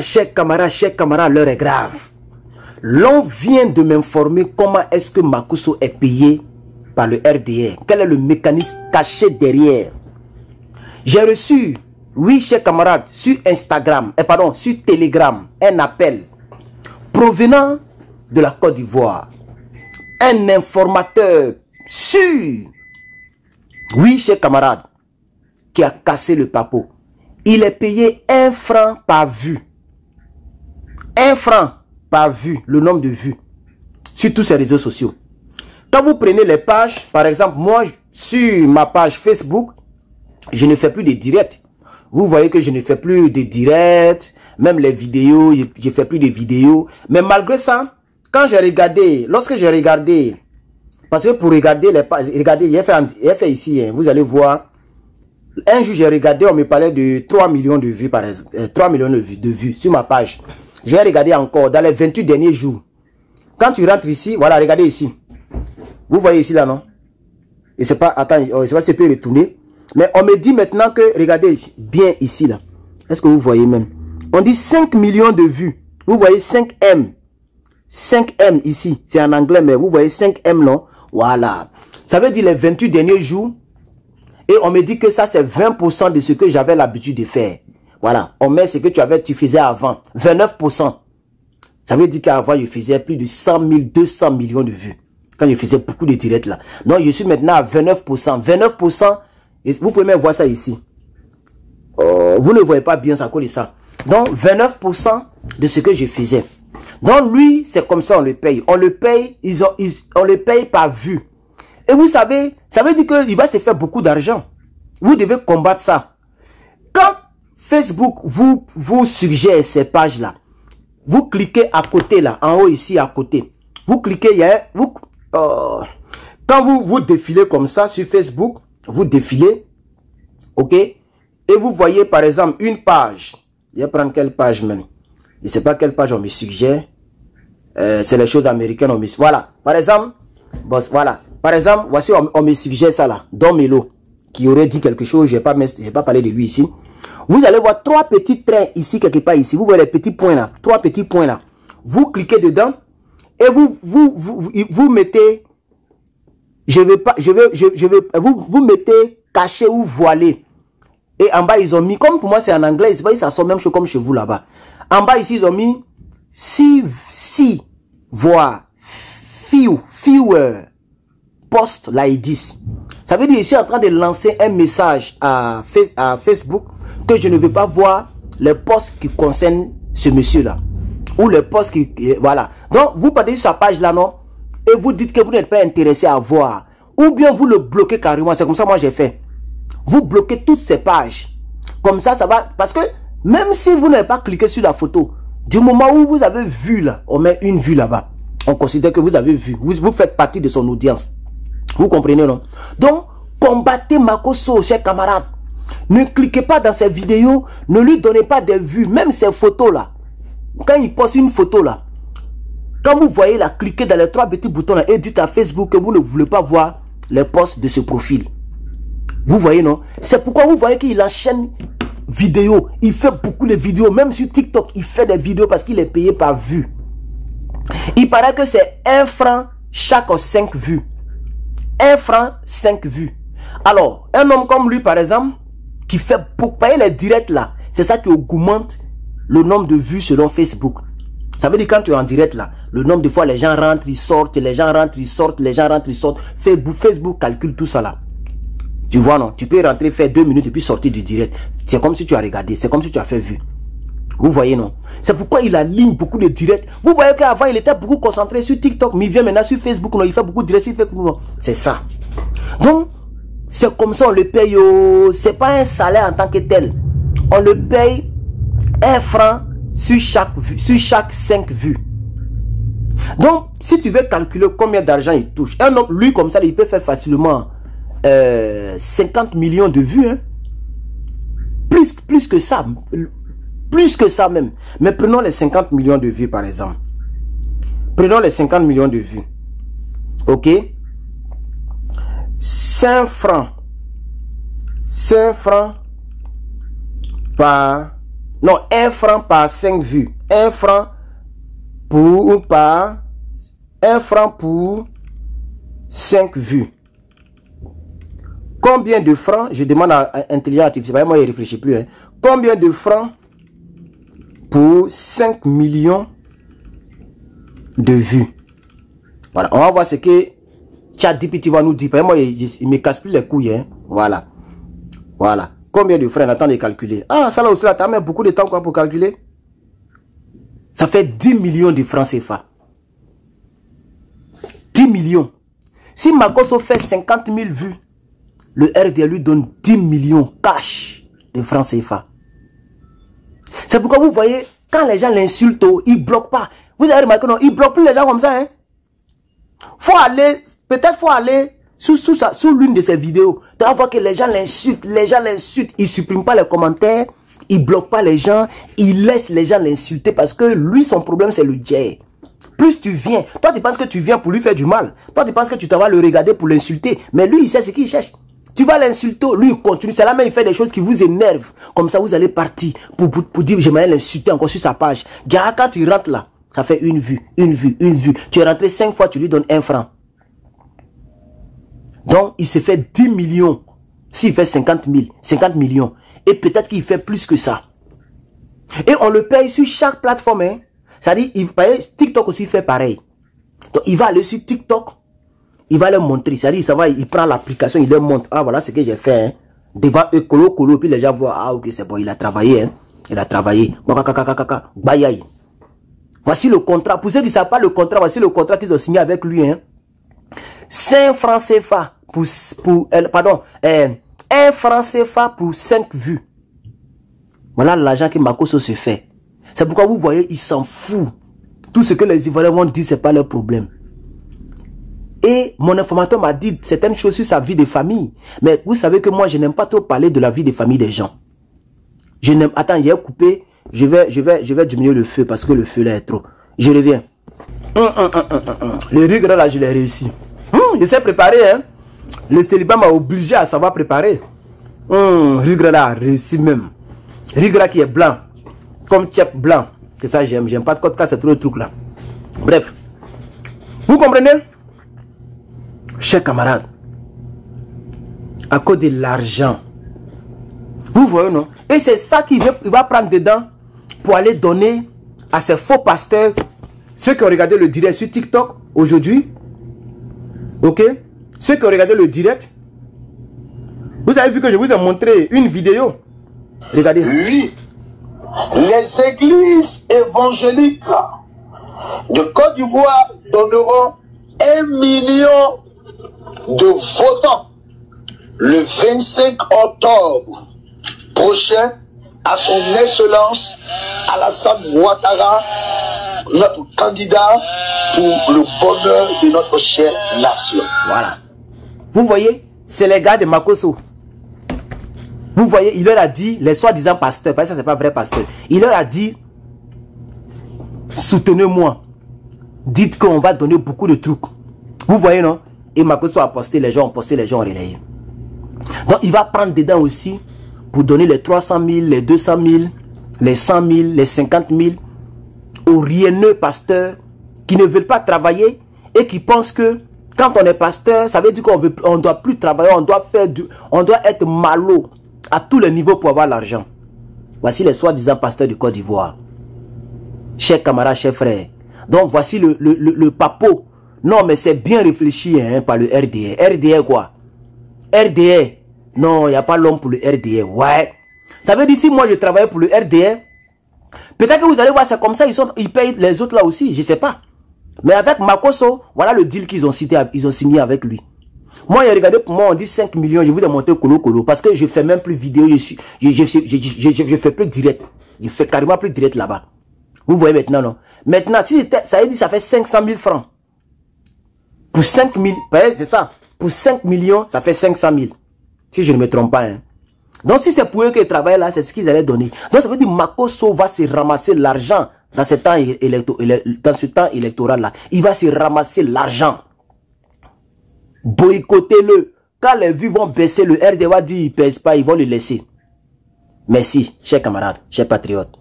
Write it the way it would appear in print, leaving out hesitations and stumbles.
chers camarades, l'heure est grave. L'on vient de m'informer comment est-ce que Makosso est payé par le RDR. Quel est le mécanisme caché derrière? J'ai reçu, oui, chers camarades, sur Instagram, sur Telegram, un appel provenant de la Côte d'Ivoire. Un informateur sûr, oui, chers camarades, qui a cassé le papeau. Il est payé 1 franc par vue. 1 franc par vue, le nombre de vues sur tous ces réseaux sociaux. Quand vous prenez les pages, par exemple, moi, sur ma page Facebook, je ne fais plus de directs. Vous voyez que je ne fais plus de directs, même les vidéos, je ne fais plus de vidéos. Mais malgré ça, quand j'ai regardé, lorsque j'ai regardé, parce que pour regarder les pages, regardez, il a fait ici, hein, vous allez voir. Un jour, j'ai regardé, on me parlait de 3 millions de vues, par exemple, 3 millions de vues sur ma page. J'ai regardé encore dans les 28 derniers jours. Quand tu rentres ici, voilà, regardez ici. Vous voyez ici, là, non? Et c'est pas, attends, je sais pas si je peux retourner. Mais on me dit maintenant que, regardez bien ici, là. Est-ce que vous voyez même? On dit 5 millions de vues. Vous voyez 5M. 5M ici. C'est en anglais, mais vous voyez 5M, non? Voilà. Ça veut dire les 28 derniers jours. Et on me dit que ça, c'est 20% de ce que j'avais l'habitude de faire. Voilà. On met ce que tu faisais avant. 29%. Ça veut dire qu'avant, je faisais plus de 100 000, 200 millions de vues. Quand je faisais beaucoup de directs là. Donc, je suis maintenant à 29%. 29%. Et vous pouvez même voir ça ici. Vous ne voyez pas bien ça à cause de ça. Donc, 29% de ce que je faisais. Donc, lui, c'est comme ça on le paye. On le paye, on le paye par vue. Et vous savez, ça veut dire qu'il va se faire beaucoup d'argent. Vous devez combattre ça. Quand Facebook vous suggère ces pages-là, vous cliquez à côté là, en haut ici à côté. Vous cliquez, il y a quand vous défilez comme ça sur Facebook, vous défilez, ok? Et vous voyez par exemple une page. Je vais prendre quelle page même? Je ne sais pas quelle page on me suggère. C'est les choses américaines. Voilà. Par exemple, voilà. Par exemple, voici, on me suggère ça là. Don Melo, qui aurait dit quelque chose, je n'ai pas parlé de lui ici. Vous allez voir 3 petits traits ici, quelque part ici. Vous voyez les petits points là. 3 petits points là. Vous cliquez dedans et vous mettez, vous mettez caché ou voilé. Et en bas, ils ont mis, comme pour moi c'est en anglais, ça sort même chose comme chez vous là-bas. En bas ici, ils ont mis voire fewer post like this. Ça veut dire que je suis en train de lancer un message à Facebook que je ne veux pas voir les posts qui concernent ce monsieur-là. Ou les posts qui... Voilà. Donc, vous partez sur sa page là, non? Et vous dites que vous n'êtes pas intéressé à voir. Ou bien vous le bloquez carrément. C'est comme ça moi j'ai fait. Vous bloquez toutes ces pages. Comme ça, ça va... Parce que même si vous n'avez pas cliqué sur la photo, du moment où vous avez vu là, on met une vue là-bas. On considère que vous avez vu. Vous faites partie de son audience. Vous comprenez, non? Donc, combattez Makosso, chers camarades. Ne cliquez pas dans ces vidéos. Ne lui donnez pas des vues. Même ces photos-là. Quand il poste une photo là, quand vous voyez là, cliquez dans les 3 petits boutons là et dites à Facebook que vous ne voulez pas voir les posts de ce profil. Vous voyez, non? C'est pourquoi vous voyez qu'il enchaîne vidéos. Il fait beaucoup de vidéos. Même sur TikTok, il fait des vidéos parce qu'il est payé par vue. Il paraît que c'est 1 franc chaque 5 vues. 1 franc, 5 vues. Alors, un homme comme lui, par exemple, qui fait pour payer les directs là, c'est ça qui augmente le nombre de vues selon Facebook. Ça veut dire quand tu es en direct là, le nombre de fois les gens rentrent, ils sortent, les gens rentrent, ils sortent, les gens rentrent, ils sortent. Facebook calcule tout ça là. Tu vois, non? Tu peux rentrer, faire 2 minutes et puis sortir du direct. C'est comme si tu as regardé, c'est comme si tu as fait vue. Vous voyez, non? C'est pourquoi il aligne beaucoup de directs. Vous voyez qu'avant, il était beaucoup concentré sur TikTok, mais il vient maintenant sur Facebook, non? Il fait beaucoup de directs sur Facebook, non? C'est ça. Donc, c'est comme ça, on le paye. C'est pas un salaire en tant que tel. On le paye 1 franc sur chaque 5 vues. Donc, si tu veux calculer combien d'argent il touche, un homme, lui, comme ça, il peut faire facilement 50 millions de vues. Hein? Plus que ça. Plus que ça même. Mais prenons les 50 millions de vues, par exemple. Prenons les 50 millions de vues. Ok? 5 francs. 5 francs par Non, 1 franc par 5 vues. 1 franc pour 5 vues. Combien de francs, je demande à intelligence artificielle, moi il ne réfléchit plus. Hein. Combien de francs pour 5 millions de vues? Voilà, on va voir ce que ChatGPT va nous dire. Moi, il me casse plus les couilles. Hein. Voilà. Voilà. Combien de francs? On attend de calculer. Ah, ça là aussi, là, tu as mis beaucoup de temps quoi, pour calculer. Ça fait 10 millions de francs CFA. 10 millions. Si Makosso fait 50 000 vues, le RDA lui donne 10 millions cash de francs CFA. C'est pourquoi vous voyez, quand les gens l'insultent, ils ne bloquent pas. Vous avez remarqué, non, ils ne bloquent plus les gens comme ça. Hein? Faut aller, peut-être faut aller sous l'une de ces vidéos. Tu vas voir que les gens l'insultent, ils ne suppriment pas les commentaires, ils ne bloquent pas les gens, ils laissent les gens l'insulter parce que lui, son problème, c'est le jet. Plus tu viens, toi tu penses que tu viens pour lui faire du mal. Toi tu penses que tu t'en vas le regarder pour l'insulter. Mais lui, il sait ce qu'il cherche. Tu vas l'insulter, lui il continue. C'est là même il fait des choses qui vous énervent. Comme ça, vous allez partir pour dire j'aimerais l'insulter encore sur sa page. Gars, quand tu rentres là, ça fait une vue. Tu es rentré 5 fois, tu lui donnes 1 franc. Donc, il se fait 10 millions. S'il fait 50 millions. Et peut-être qu'il fait plus que ça. Et on le paye sur chaque plateforme. Hein. C'est-à-dire, TikTok aussi fait pareil. Donc, il va aller sur TikTok. Il va leur montrer. C'est-à-dire, il prend l'application, il leur montre. Ah, voilà ce que j'ai fait. Hein. Devant eux, colo. Puis les gens voient. Ah, ok, c'est bon, il a travaillé. Hein. Il a travaillé. Bayaï. Voici le contrat. Pour ceux qui ne savent pas le contrat, voici le contrat qu'ils ont signé avec lui. Hein. 5 francs CFA pardon, 1 franc CFA pour 5 vues. Voilà l'argent que Makosso se fait. C'est pourquoi vous voyez, il s'en fout. Tout ce que les Ivoiriens vont dire, ce n'est pas leur problème. Et mon informateur m'a dit certaines choses sur sa vie de famille. Mais vous savez que moi, je n'aime pas trop parler de la vie de famille des gens. Je n'aime... Attends, j'ai coupé. Je vais diminuer le feu parce que le feu là est trop. Je reviens. Le riz là, je l'ai réussi. Je sais préparer. Hein. Le célibat m'a obligé à savoir préparer. Riz là, réussi même. Riz qui est blanc. Comme tchèp blanc. C'est ça j'aime. J'aime pas de côte, c'est trop le truc là. Bref. Vous comprenez? Chers camarades. À cause de l'argent. Vous voyez, non? Et c'est ça qu'il va prendre dedans pour aller donner à ces faux pasteurs. Ceux qui ont regardé le direct sur TikTok aujourd'hui. Ok? Ceux qui ont regardé le direct. Vous avez vu que je vous ai montré une vidéo. Regardez. Oui. Les églises évangéliques de Côte d'Ivoire donneront 1 million de votants le 25 octobre prochain à son excellence Alassane Ouattara, notre candidat pour le bonheur de notre chère nation. Voilà. Vous voyez, c'est les gars de Makosso. Vous voyez, il leur a dit, les soi-disant pasteurs, parce que ça c'est pas vrai pasteur, il leur a dit, soutenez-moi, dites qu'on va donner beaucoup de trucs. Vous voyez, non? Et Makosso a posté, les gens ont posté, les gens ont relayé. Donc il va prendre dedans aussi, pour donner les 300 000, les 200 000, les 100 000, les 50 000 aux rienneux pasteurs qui ne veulent pas travailler et qui pensent que quand on est pasteur, ça veut dire qu'on ne doit plus travailler, on doit être malo à tous les niveaux pour avoir l'argent. Voici les soi-disant pasteurs du Côte d'Ivoire. Chers camarades, chers frères. Donc voici le papo. Non mais c'est bien réfléchi hein, par le RDA. RDA quoi? RDA. Non, il n'y a pas l'homme pour le RDA. Ouais. Ça veut dire si moi je travaille pour le RDA, peut-être que vous allez voir, c'est comme ça, ils payent les autres là aussi, je ne sais pas. Mais avec Makosso, voilà le deal qu'ils ont signé avec lui. Moi, regardez, pour moi, on dit 5 millions, je vous ai montré colo, parce que je ne fais même plus vidéo, je fais plus direct. Je fais carrément plus direct là-bas. Vous voyez maintenant, non? Maintenant, si ça veut dire ça fait 500 000 francs. Pour 5 000, c'est ça. Pour 5 millions, ça fait 500 000. Si je ne me trompe pas. Hein. Donc, si c'est pour eux qu'ils travaillent là, c'est ce qu'ils allaient donner. Donc, ça veut dire que Makosso va se ramasser l'argent dans ce temps électoral-là. Il va se ramasser l'argent. Boycottez-le. Quand les vues vont baisser, le RDA va dire qu'ils ne pèsent pas, ils vont le laisser. Merci, chers camarades, chers patriotes.